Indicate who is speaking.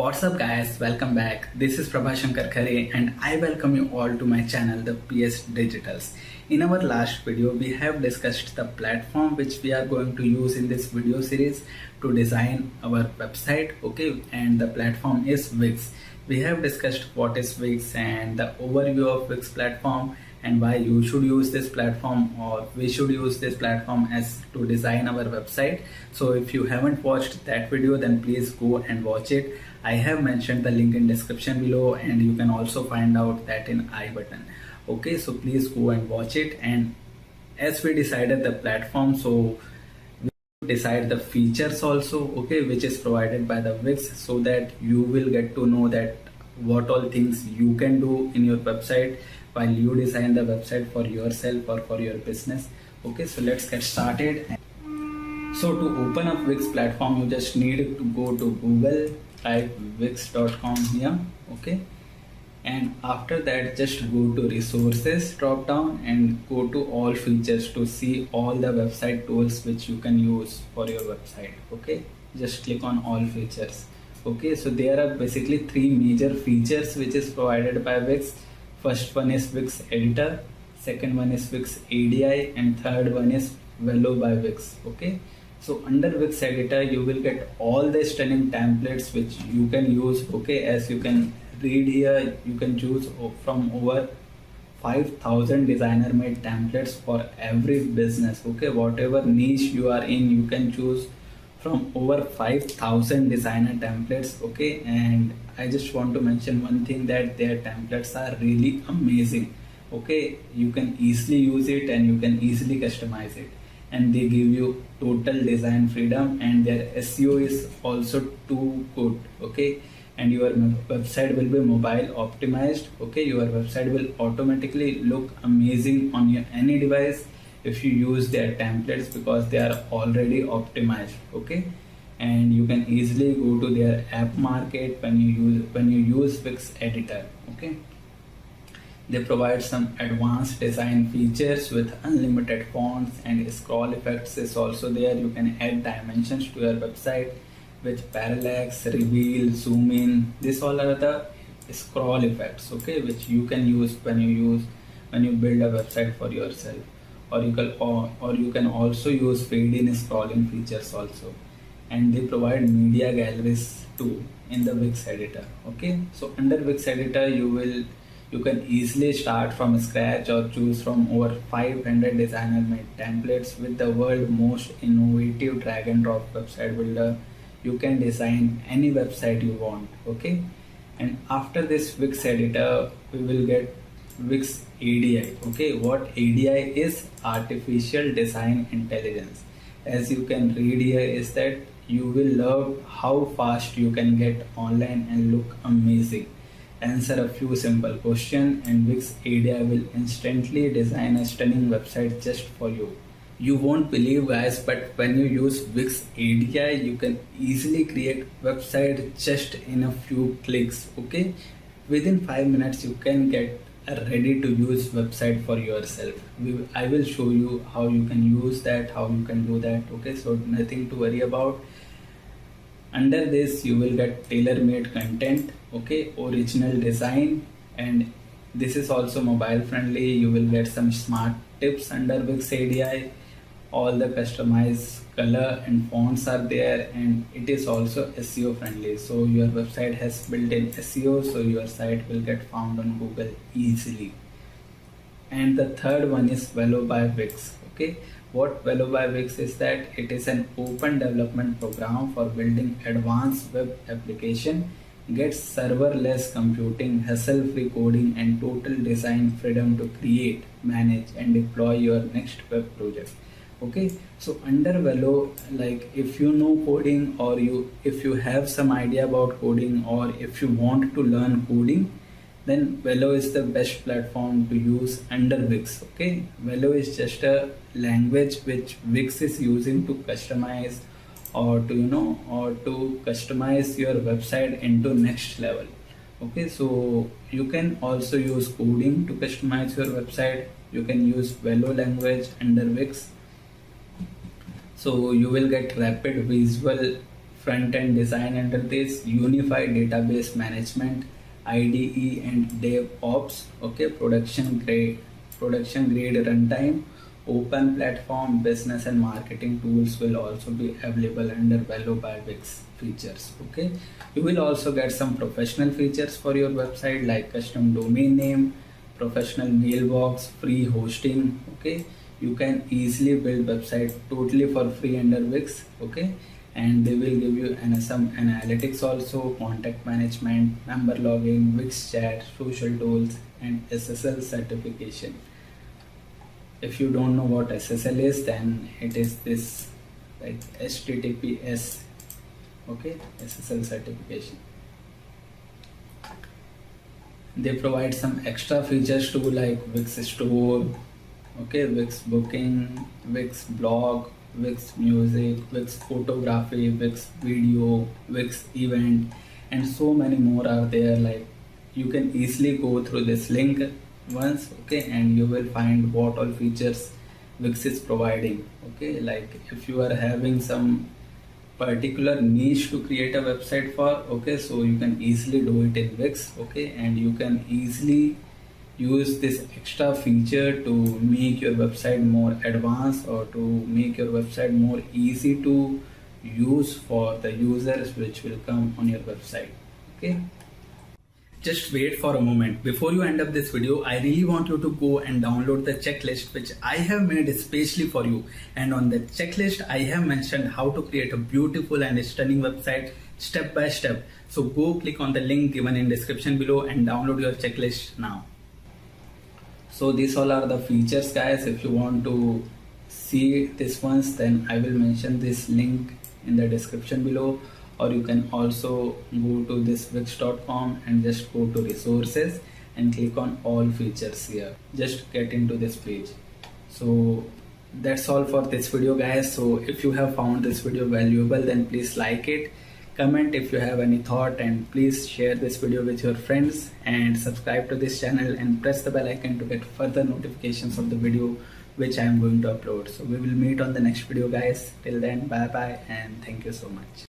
Speaker 1: What's up guys, welcome back. This is Prabhashankar Khare and I welcome you all to my channel the PS Digitals. In our last video we have discussed the platform which we are going to use in this video series to design our website, okay, and the platform is Wix. We have discussed what is Wix and the overview of Wix platform and why you should use this platform or we should use this platform as to design our website. So if you haven't watched that video then please go and watch it. I have mentioned the link in description below and you can also find out that in I button. Okay, so please go and watch it. And as we decided the platform, so we decide the features also, okay, which is provided by the Wix, so that you will get to know that what all things you can do in your website while you design the website for yourself or for your business. Okay, so let's get started. So to open up Wix platform you just need to go to Google, type wix.com here, okay, and after that just go to resources drop down and go to all features to see all the website tools which you can use for your website. Okay, just click on all features. Okay, so there are basically three major features which is provided by Wix. First one is Wix Editor, second one is Wix ADI, and third one is Velo by Wix. Okay, so under Wix Editor you will get all the stunning templates which you can use. Okay, as you can read here, you can choose from over 5,000 designer made templates for every business. Okay, whatever niche you are in you can choose from over 5,000 designer templates. Okay, and I just want to mention one thing, that their templates are really amazing. Okay, you can easily use it and you can easily customize it, and they give you total design freedom, and their SEO is also too good. Okay, and your website will be mobile optimized. Okay, your website will automatically look amazing on your any device if you use their templates because they are already optimized. Okay, and you can easily go to their app market when you use Wix Editor. Okay, they provide some advanced design features with unlimited fonts, and scroll effects is also there. You can add dimensions to your website with parallax, reveal, zoom in. These all are the scroll effects, okay, which you can use when you build a website for yourself. Or you can also use fade in scrolling features also, and they provide media galleries too in the Wix Editor. Okay, so under Wix Editor you can easily start from scratch or choose from over 500 designer made templates with the world's most innovative drag and drop website builder. You can design any website you want. Okay, and after this Wix Editor we will get Wix ADI. Okay, what ADI is? Artificial Design Intelligence. As you can read here is that you will love how fast you can get online and look amazing. Answer a few simple questions and Wix ADI will instantly design a stunning website just for you. You won't believe guys, but when you use Wix ADI you can easily create website just in a few clicks. Okay, within 5 minutes you can get a ready to use website for yourself. I will show you how you can use that, how you can do that. Okay, so nothing to worry about. Under this you will get tailor-made content, okay, original design, and this is also mobile friendly. You will get some smart tips under Wix ADI. All the customized color and fonts are there, and it is also SEO friendly, so your website has built-in SEO, so your site will get found on Google easily. And the third one is Velo by Wix. Okay, what Velo by Wix is that it is an open development program for building advanced web application, gets serverless computing, hassle-free coding, and total design freedom to create, manage, and deploy your next web project. Okay, so under Velo, like if you know coding or if you have some idea about coding or if you want to learn coding, then Velo is the best platform to use under Wix. Okay, Velo is just a language which Wix is using to customize or to customize your website into next level. Okay, so you can also use coding to customize your website. You can use Velo language under Wix. So you will get rapid visual front-end design under this, unified database management, IDE and DevOps, okay, production grade runtime, open platform, business and marketing tools will also be available under Velo by Wix features. Okay, you will also get some professional features for your website like custom domain name, professional mailbox, free hosting. Okay, you can easily build website totally for free under Wix. Okay, and they will give you some analytics also, contact management, member login, Wix chat, social tools and SSL certification. If you don't know what SSL is, then it is this, like HTTPS, okay, SSL certification. They provide some extra features too, like Wix Store, okay, Wix Booking, Wix Blog, Wix Music, Wix Photography, Wix Video, Wix Event, and so many more are there. Like, you can easily go through this link once, okay, and you will find what all features Wix is providing. Okay, like if you are having some particular niche to create a website for, okay, so you can easily do it in Wix. Okay, and you can easily use this extra feature to make your website more advanced, or to make your website more easy to use for the users which will come on your website. Okay, just wait for a moment. Before you end up this video, I really want you to go and download the checklist which I have made especially for you. And on the checklist, I have mentioned how to create a beautiful and stunning website step by step. So go click on the link given in description below and download your checklist now. So these all are the features, guys. If you want to see this ones, then I will mention this link in the description below. Or you can also go to this wix.com and just go to resources and click on all features here. Just get into this page. So that's all for this video, guys. So if you have found this video valuable, then please like it, comment if you have any thought, and please share this video with your friends, and subscribe to this channel and press the bell icon to get further notifications of the video which I am going to upload. So we will meet on the next video, guys. Till then, bye bye and thank you so much.